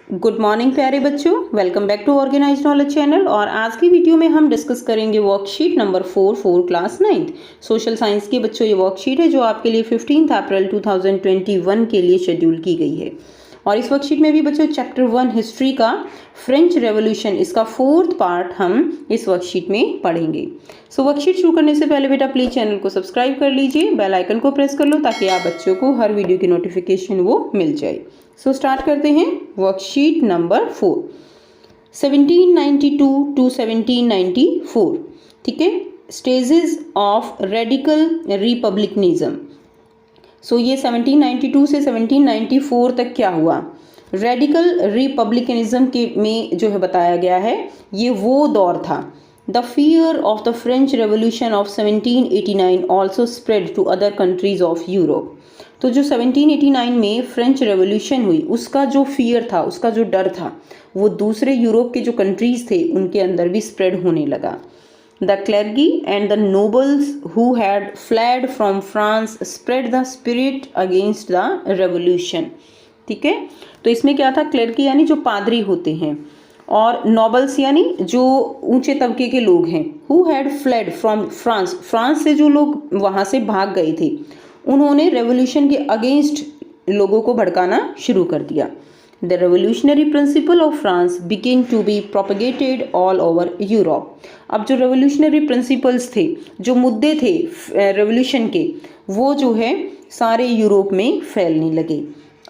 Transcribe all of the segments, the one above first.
Good morning प्यारे बच्चों, welcome back to organised knowledge channel. और आज की वीडियो में हम डिस्कस करेंगे worksheet number 4 class 9 social science के बच्चों। ये वर्कशीट है जो आपके लिए 15 अप्रैल 2021 के लिए शेड्यूल की गई है। और इस वर्कशीट में भी बच्चों चैप्टर 1 हिस्ट्री का फ्रेंच रेवोल्यूशन, इसका 4th पार्ट हम इस वर्कशीट में पढ़ेंगे। सो वर्कशीट शुरू करने से पहले बेटा प्लीज चैनल को सब्सक्राइब कर लीजिए, बेल आइकन को प्रेस कर लो ताकि आप बच्चों को हर वीडियो की नोटिफिकेशन वो मिल जाए। सो स्टार्ट करते हैं वर्कशीट नंबर 4, 1792 टू 1794। ठीक है, स्टेजेस ऑफ रेडिकल रिपब्लिकनिज्म। सो ये 1792 से 1794 तक क्या हुआ, रेडिकल रिपब्लिकनिज्म के में जो है बताया गया है, ये वो दौर था। The fear of the French revolution of 1789 also spread to other countries of Europe. तो जो 1789 में फ्रेंच रेवोल्यूशन हुई, उसका जो फियर था, उसका जो डर था, वो दूसरे यूरोप के जो कंट्रीज थे उनके अंदर भी स्प्रेड होने लगा। The clergy and the nobles who had fled from France spread the spirit against the revolution। ठीक है, तो इसमें क्या था, क्लर्की यानी जो पादरी होते हैं, और नोबल्स यानी जो ऊंचे तबके के लोग हैं, who had fled from France, France से जो लोग वहाँ से भाग गए थे, उन्होंने रेवोल्यूशन के अगेंस्ट लोगों को भड़काना शुरू कर दिया। The revolutionary principle of France began to be propagated all over Europe। अब जो revolutionary principles थे, जो मुद्दे थे रेवोल्यूशन के, वो जो है सारे यूरोप में फैलने लगे।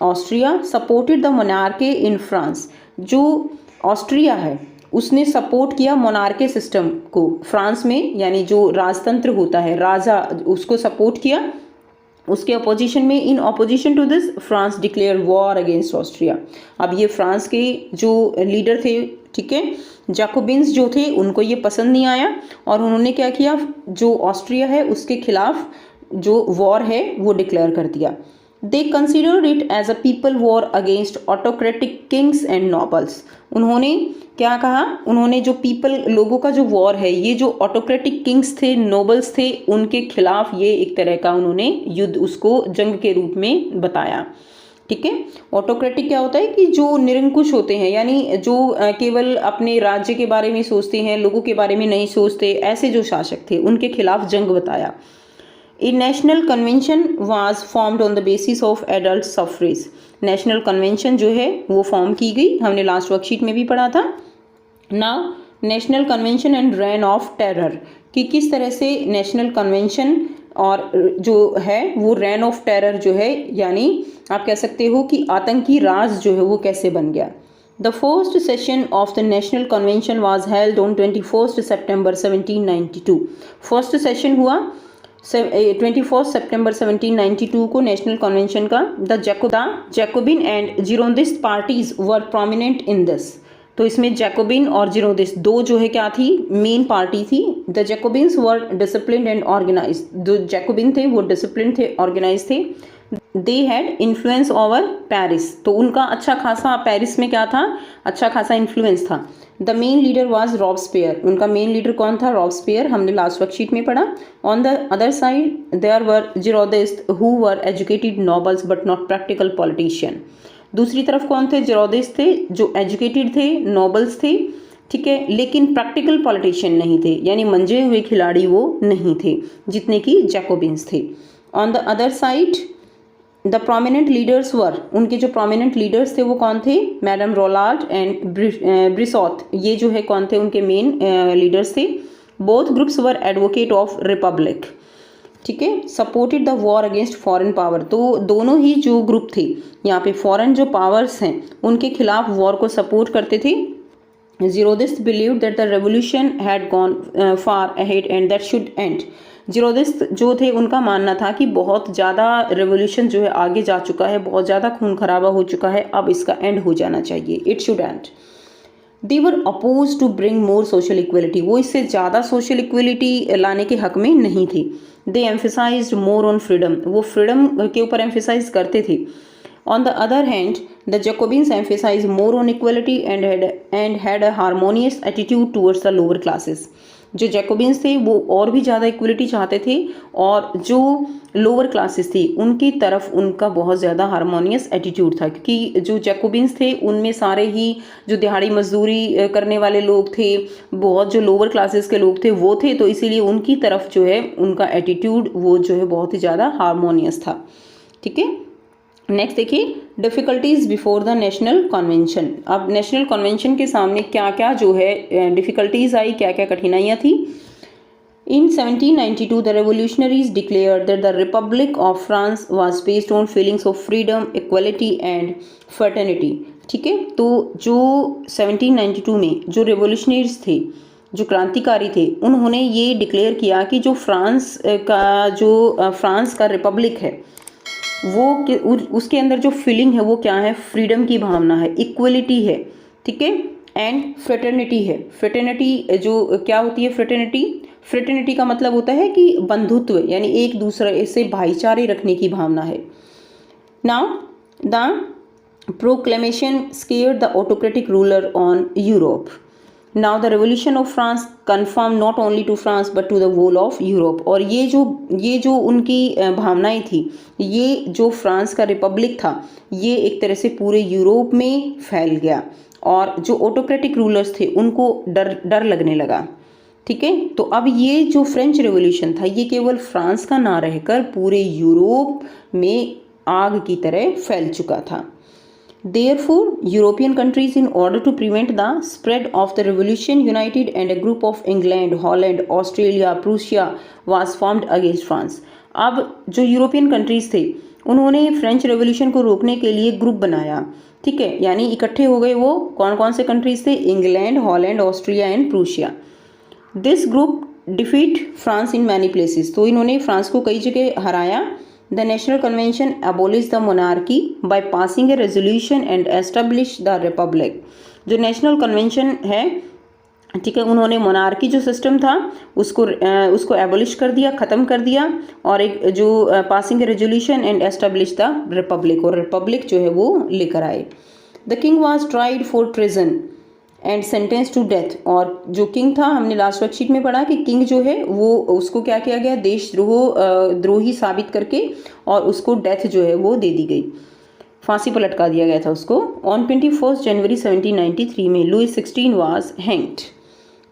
Austria supported the monarchy in France. जो ऑस्ट्रिया है उसने सपोर्ट किया मोनार्की सिस्टम को फ्रांस में, यानी जो राजतंत्र होता है, राजा, उसको सपोर्ट किया। उसके अपोजिशन में, in opposition to this, France declare war against Austria. अब ये फ्रांस के जो लीडर थे, ठीक है, जैकोबिन्स जो थे, उनको ये पसंद नहीं आया और उन्होंने क्या किया, जो ऑस्ट्रिया है उसके खिलाफ जो वॉर है वो डिक्लेयर कर दिया। They considered it as a people war against autocratic kings and nobles. उन्होंने क्या कहा, उन्होंने जो पीपल, लोगों का जो वॉर है, ये जो ऑटोक्रेटिक किंग्स थे, नोबल्स थे, उनके खिलाफ ये एक तरह का उन्होंने युद्ध, उसको जंग के रूप में बताया। ठीक है, ऑटोक्रेटिक क्या होता है कि जो निरंकुश होते हैं, यानी जो केवल अपने राज्य के बारे में सोचते हैं, लोगों के बारे में नहीं सोचते, ऐसे जो शासक थे उनके खिलाफ जंग बताया। A national convention was formed on the basis of adult suffrage. National convention जो है वो फॉर्म की गई, हमने लास्ट वर्कशीट में भी पढ़ा था। Now national convention and rain of terror, कि किस तरह से नेशनल कन्वेंशन और जो है वो रेन ऑफ टेरर जो है, यानी आप कह सकते हो कि आतंकी राज जो है वो कैसे बन गया। The first session of the national convention was held on 21 सितंबर 1792। फर्स्ट सेशन हुआ 21 सितंबर 1792 को नेशनल कन्वेंशन का। The Jacobin and Girondist parties were prominent in this. तो इसमें जैकोबिन और जिरोंदिस्ट दो जो है क्या थी, मेन पार्टी थी। The Jacobins were disciplined and organise. जो जैकोबिन थे वो डिसिप्लिन थे, ऑर्गेनाइज थे। They had influence over Paris. तो उनका अच्छा खासा पेरिस में क्या था, अच्छा खासा इन्फ्लुएंस था। The main leader was Robespierre. उनका मेन लीडर कौन था, रॉब्सपियर, हमने लास्ट वर्कशीट में पढ़ा। On the other side there were Girondist who were educated nobles but not practical politician. दूसरी तरफ कौन थे, जिरोदिस्ट थे, जो एजुकेटेड थे, नोबल्स थे, ठीक है, लेकिन प्रैक्टिकल पॉलिटिशियन नहीं थे, यानी मंजे हुए खिलाड़ी वो नहीं थे जितने कि जैकोबिन्स थे। On the other side the prominent leaders were, उनके जो प्रोमिनेंट लीडर्स थे वो कौन थे, मैडम रोलाल्ड एंड ब्रिसॉत। ये जो है कौन थे, उनके मेन लीडर्स थे। Both groups were advocate of Republic. ठीक है, supported the war against foreign power. तो दोनों ही जो ग्रुप थे यहाँ पे, फॉरेन जो पावर्स हैं उनके खिलाफ वॉर को सपोर्ट करते थे। Girondist believed that the revolution had gone far ahead and that should end. Girondist जो थे उनका मानना था कि बहुत ज़्यादा रेवोल्यूशन जो है आगे जा चुका है, बहुत ज़्यादा खून खराबा हो चुका है, अब इसका एंड हो जाना चाहिए, it should end. They were oppose to bring more social equality. वो इससे ज़्यादा सोशल इक्वलिटी लाने के हक में नहीं थे। They emphasised more on freedom. वो फ्रीडम के ऊपर एम्फेसाइज करते थे। On the other hand the Jacobins emphasise more on equality and had a harmonious attitude towards the lower classes. जो जैकोबिन्स थे वो और भी ज़्यादा इक्वलिटी चाहते थे, और जो लोअर क्लासेस थी उनकी तरफ उनका बहुत ज़्यादा हारमोनियस एटीट्यूड था, क्योंकि जो जैकोबिन्स थे उनमें सारे ही जो दिहाड़ी मजदूरी करने वाले लोग थे, बहुत जो लोअर क्लासेस के लोग थे वो थे, तो इसीलिए उनकी तरफ जो है उनका एटीट्यूड वो जो है बहुत ही ज़्यादा हारमोनियस था। ठीक है, नेक्स्ट देखिए, difficulties before the national convention. अब नेशनल कन्वेंशन के सामने क्या क्या जो है डिफ़िकल्टीज आई, क्या क्या कठिनाइयाँ थी। In 1792, the revolutionaries declared that the Republic of France was based on feelings of freedom, equality and fraternity. ठीक है, तो जो 1792 में जो रेवोल्यूशनरीज थे, जो क्रांतिकारी थे, उन्होंने ये डिक्लेयर किया कि जो फ्रांस का रिपब्लिक है वो उसके अंदर जो फीलिंग है वो क्या है, फ्रीडम की भावना है, इक्वलिटी है, ठीक है, एंड फ्रेटर्निटी है। फ्रेटर्निटी जो क्या होती है, फ्रेटर्निटी का मतलब होता है कि बंधुत्व, यानी एक दूसरे से भाईचारे रखने की भावना है। Now the proclamation scared the autocratic ruler on Europe. Now the revolution of France confirm not only to France but to the whole of Europe. और ये जो उनकी भावनाएं थी, ये जो फ्रांस का रिपब्लिक था ये एक तरह से पूरे यूरोप में फैल गया, और जो ऑटोक्रेटिक रूलर्स थे उनको डर लगने लगा। ठीक है, तो अब ये जो फ्रेंच रेवोल्यूशन था ये केवल फ्रांस का ना रहकर पूरे यूरोप में आग की तरह फैल चुका था। Therefore, European countries, in order to prevent the spread of the revolution, united and a group of England, Holland, Australia, Prussia was formed against France. अब जो यूरोपियन कंट्रीज थे उन्होंने फ्रेंच रेवोल्यूशन को रोकने के लिए ग्रुप बनाया। ठीक है, यानी इकट्ठे हो गए। वो कौन कौन से कंट्रीज थे, England, Holland, Austria and Prussia. This group defeat France in many places. तो इन्होंने फ्रांस को कई जगह हराया। The National Convention abolished the monarchy by passing a resolution and established the republic. जो नेशनल कन्वेंशन है, ठीक है, उन्होंने मोनार्की जो सिस्टम था उसको एबोलिश कर दिया, ख़त्म कर दिया, और एक जो passing a resolution and establish the republic, और रिपब्लिक जो है वो लेकर आए। The king was tried for treason and sentence to death. और जो किंग था, हमने लास्ट वर्कशीट में पढ़ा कि किंग जो है वो उसको क्या किया गया, देशद्रोही साबित करके और उसको डेथ जो है वो दे दी गई, फांसी पर लटका दिया गया था उसको। ऑन 21 जनवरी 1793 में Louis 16 was hanged.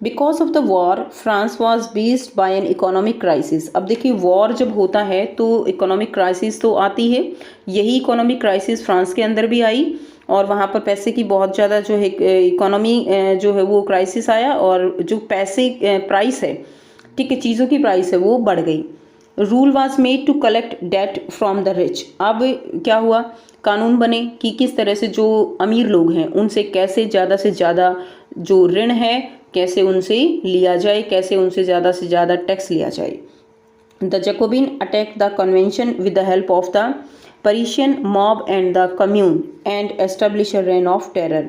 Because of the war France was based by an economic crisis. अब देखिए, वॉर जब होता है तो इकोनॉमिक क्राइसिस तो आती है। यही इकोनॉमिक क्राइसिस फ्रांस के अंदर भी आई, और वहाँ पर पैसे की बहुत ज़्यादा जो है इकोनॉमी जो है वो क्राइसिस आया, और जो पैसे प्राइस है, ठीक है, चीज़ों की प्राइस है वो बढ़ गई। Rule was made to collect debt from the rich. अब क्या हुआ, कानून बने कि किस तरह से जो अमीर लोग हैं उनसे कैसे ज़्यादा से ज़्यादा जो ऋण है कैसे उनसे लिया जाए, कैसे उनसे ज़्यादा से ज़्यादा टैक्स लिया जाए। The Jacobian attack the convention with the help of the Parisian mob and the commune and establish a reign of terror.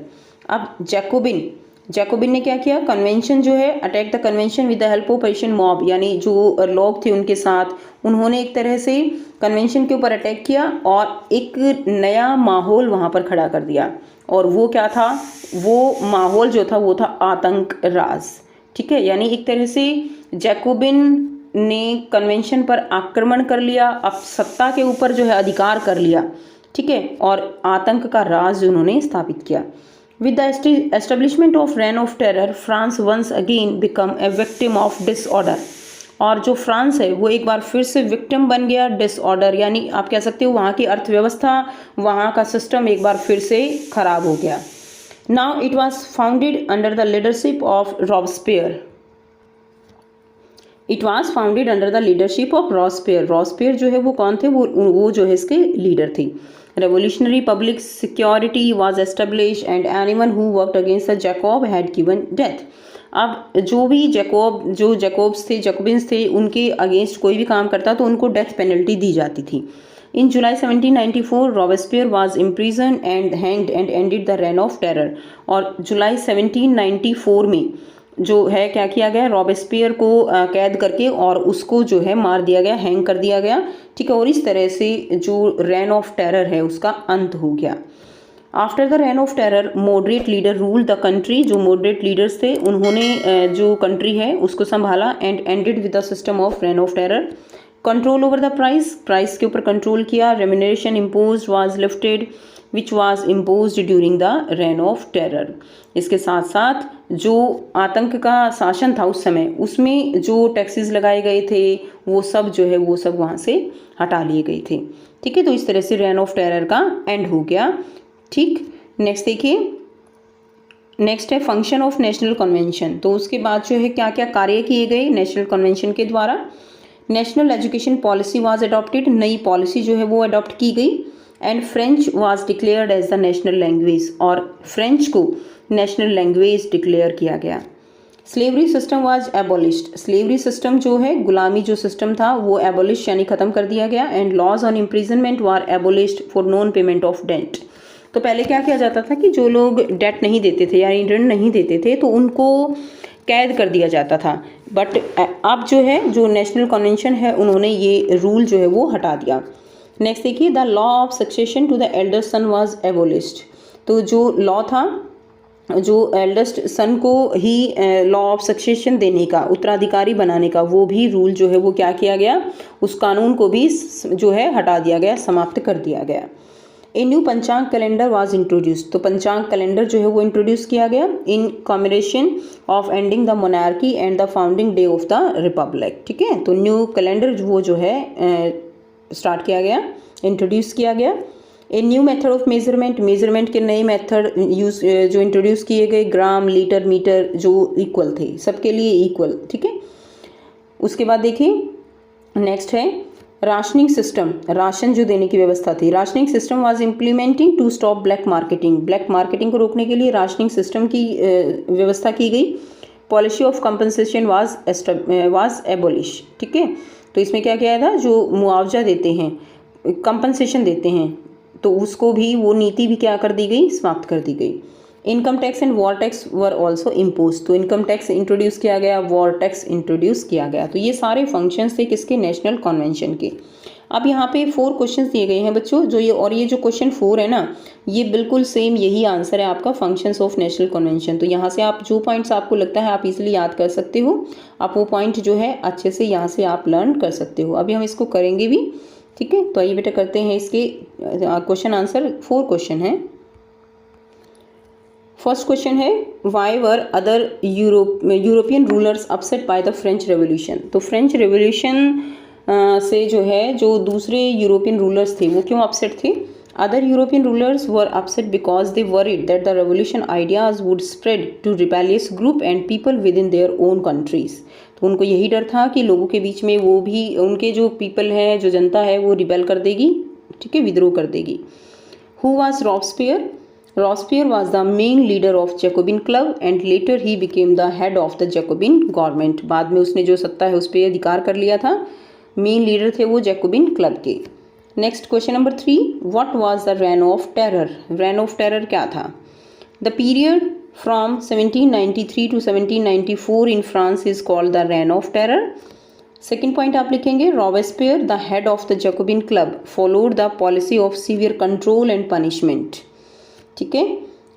अब जैकोबिन ने क्या किया, कन्वेंशन जो है, attack the convention with the help of Parisian mob, यानी जो लोग थे उनके साथ उन्होंने एक तरह से कन्वेंशन के ऊपर अटैक किया और एक नया माहौल वहाँ पर खड़ा कर दिया। और वो क्या था, वो माहौल जो था वो था आतंक राज। ठीक है, यानी एक तरह से जैकोबिन ने कन्वेंशन पर आक्रमण कर लिया, अब सत्ता के ऊपर जो है अधिकार कर लिया। ठीक है, और आतंक का राज उन्होंने स्थापित किया। With the establishment of reign of terror France once again become a victim of disorder. और जो फ्रांस है वो एक बार फिर से विक्टिम बन गया डिसऑर्डर, यानी आप कह सकते हो वहाँ की अर्थव्यवस्था, वहाँ का सिस्टम एक बार फिर से खराब हो गया। Now it was founded under the leadership of Robespierre. It was founded under the leadership of Robespierre. Robespierre जो है वो कौन थे, वो जो है इसके लीडर थे। Revolutionary public security was establish and anyone who worked against the Jacob had given death. अब जो भी जैकोबिन्स थे उनके अगेंस्ट कोई भी काम करता तो उनको डेथ पेनल्टी दी जाती थी। इन जुलाई 1794 Robespierre was imprison and hanged and ended the reign of terror. और जुलाई 1794 में जो है क्या किया गया, रॉबस्पियर को कैद करके और उसको जो है मार दिया गया, हैंग कर दिया गया। ठीक है, और इस तरह से जो रेन ऑफ टेरर है उसका अंत हो गया। After the reign of terror moderate leader rule the country, जो मॉडरेट लीडर्स थे उन्होंने जो कंट्री है उसको संभाला, and ended with the system of reign of terror. Control over the price के ऊपर कंट्रोल किया। Remuneration impose was lifted which was impose during the reign of terror. इसके साथ साथ जो आतंक का शासन था उस समय, उसमें जो टैक्सेस लगाए गए थे वो सब जो है वो सब वहाँ से हटा लिए गए थे। ठीक है, तो इस तरह से रेन ऑफ टेरर का एंड हो गया। ठीक, नेक्स्ट देखिए, नेक्स्ट है फंक्शन ऑफ नेशनल कन्वेंशन। तो उसके बाद जो है क्या क्या कार्य किए गए नेशनल कन्वेंशन के द्वारा। National education policy was adopted, नई पॉलिसी जो है वो अडॉप्ट की गई। And French was declared as the national language, और फ्रेंच को नेशनल लैंग्वेज डिक्लेयर किया गया। Slavery system was abolished, slavery system जो है गुलामी जो सिस्टम था वो एबोलिश यानी ख़त्म कर दिया गया। And laws on imprisonment were abolished for non payment of debt. तो पहले क्या किया जाता था कि जो लोग डेट नहीं देते थे यानी ऋण नहीं देते थे तो उनको कैद कर दिया जाता था, बट अब जो है जो नेशनल कन्वेंशन है उन्होंने ये रूल जो है वो हटा दिया। नेक्स्ट देखिए, the law of succession to the elder son was abolished. तो जो लॉ था, जो एल्डेस्ट सन को ही लॉ ऑफ सक्सेशन देने का, उत्तराधिकारी बनाने का, वो भी रूल जो है वो क्या किया गया, उस कानून को भी जो है हटा दिया गया, समाप्त कर दिया गया। ए न्यू पंचांग कैलेंडर वाज इंट्रोड्यूस्ड, तो पंचांग कैलेंडर जो है वो इंट्रोड्यूस किया गया in combination of ending the monarchy and the founding day of the Republic. ठीक है, तो न्यू कैलेंडर वो जो है स्टार्ट किया गया, इंट्रोड्यूस किया गया। A new method of measurement, measurement के नए मेथड यूज जो इंट्रोड्यूस किए गए, ग्राम, लीटर, मीटर जो इक्वल थे, सबके लिए इक्वल। ठीक है, उसके बाद देखिए नेक्स्ट है राशनिंग सिस्टम, राशन जो देने की व्यवस्था थी। Rationing system was implementing to stop black marketing, black marketing को रोकने के लिए राशनिंग सिस्टम की व्यवस्था की गई। Policy of compensation was abolish. ठीक है, तो इसमें क्या किया था, जो मुआवजा देते हैं, कंपनसेशन देते हैं, तो उसको भी, वो नीति भी क्या कर दी गई, समाप्त कर दी गई। Income tax and war tax were also impose, तो इनकम टैक्स इंट्रोड्यूस किया गया, वॉर टैक्स इंट्रोड्यूस किया गया। तो ये सारे फंक्शंस थे किसके, नेशनल कन्वेंशन के। अब यहाँ पे 4 क्वेश्चंस दिए गए हैं बच्चों, जो ये, और ये जो क्वेश्चन 4 है ना, ये बिल्कुल सेम यही आंसर है आपका, फंक्शंस ऑफ नेशनल कन्वेंशन। तो यहाँ से आप जो पॉइंट्स आपको लगता है आप इजीली याद कर सकते हो, आप वो पॉइंट जो है अच्छे से यहाँ से आप लर्न कर सकते हो। अभी हम इसको करेंगे भी। ठीक है, तो आइए बेटा करते हैं इसके क्वेश्चन आंसर। 4 क्वेश्चन हैं। फर्स्ट क्वेश्चन है, why were other European rulers upset by the French revolution. तो फ्रेंच रेवोल्यूशन से जो है, जो दूसरे यूरोपियन रूलर्स थे वो क्यों अपसेट थे। Other European rulers were upset because they worried that the revolution ideas would spread to rebellious group and people within their own countries. तो उनको यही डर था कि लोगों के बीच में वो भी, उनके जो पीपल है, जो जनता है, वो रिबेल कर देगी। ठीक है, विद्रोह कर देगी। Who was Robespierre, Robespierre was the main leader of Jacobin Club and later he became the head of the Jacobin government। बाद में उसने जो सत्ता है उस पर अधिकार कर लिया था, मेन लीडर थे वो जैकोबिन क्लब के। Next question number 3, what was the reign of terror. Reign of terror क्या था। The period from 1793 to 1794 in France is called the reign of terror. Second point आप लिखेंगे, Robespierre the head of the Jacobin club followed the policy of severe control and punishment. ठीक है,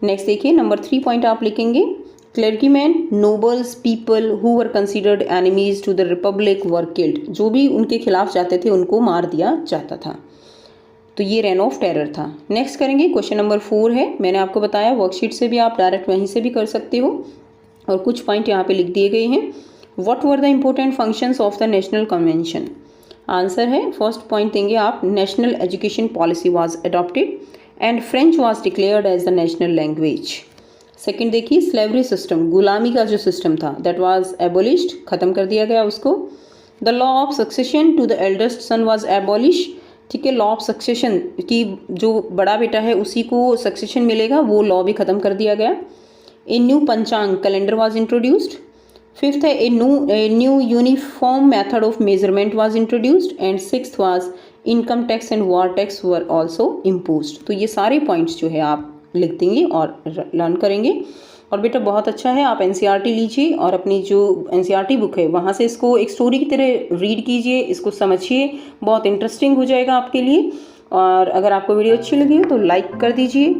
next देखिए number 3 point आप लिखेंगे, clergyman, nobles, people who were considered enemies to the republic were killed. जो भी उनके खिलाफ जाते थे उनको मार दिया जाता था। तो ये रेन ऑफ टेरर था। नेक्स्ट करेंगे क्वेश्चन नंबर 4 है, मैंने आपको बताया वर्कशीट से भी आप डायरेक्ट वहीं से भी कर सकते हो, और कुछ पॉइंट यहाँ पे लिख दिए गए हैं। What were the important functions of the national convention. Answer है, फर्स्ट पॉइंट देंगे आप, national education policy was adopted and French was declared as the national language. Second देखिए, स्लेवरी सिस्टम, गुलामी का जो सिस्टम था, दैट वाज एबोलिश्ड, ख़त्म कर दिया गया उसको। The law of succession to the eldest son was abolish. ठीक है, लॉ ऑफ सक्सेशन की जो बड़ा बेटा है उसी को सक्सेशन मिलेगा, वो लॉ भी ख़त्म कर दिया गया। ए न्यू पंचांग कैलेंडर वाज इंट्रोड्यूस्ड। फिफ्थ है, a new uniform method of measurement was introduced. And sixth was income tax and war tax were also imposed. तो ये सारे पॉइंट्स जो है आप लिख देंगे और लर्न करेंगे। और बेटा बहुत अच्छा है, आप एनसीईआरटी लीजिए और अपनी जो एनसीईआरटी बुक है वहाँ से इसको एक स्टोरी की तरह रीड कीजिए, इसको समझिए, बहुत इंटरेस्टिंग हो जाएगा आपके लिए। और अगर आपको वीडियो अच्छी लगी हो तो लाइक कर दीजिए,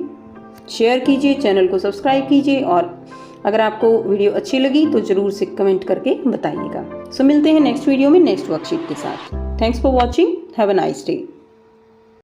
शेयर कीजिए, चैनल को सब्सक्राइब कीजिए और अगर आपको वीडियो अच्छी लगी तो ज़रूर से कमेंट करके बताइएगा। सो मिलते हैं नेक्स्ट वीडियो में नेक्स्ट वर्कशीट के साथ। Thanks for watching, have a nice day.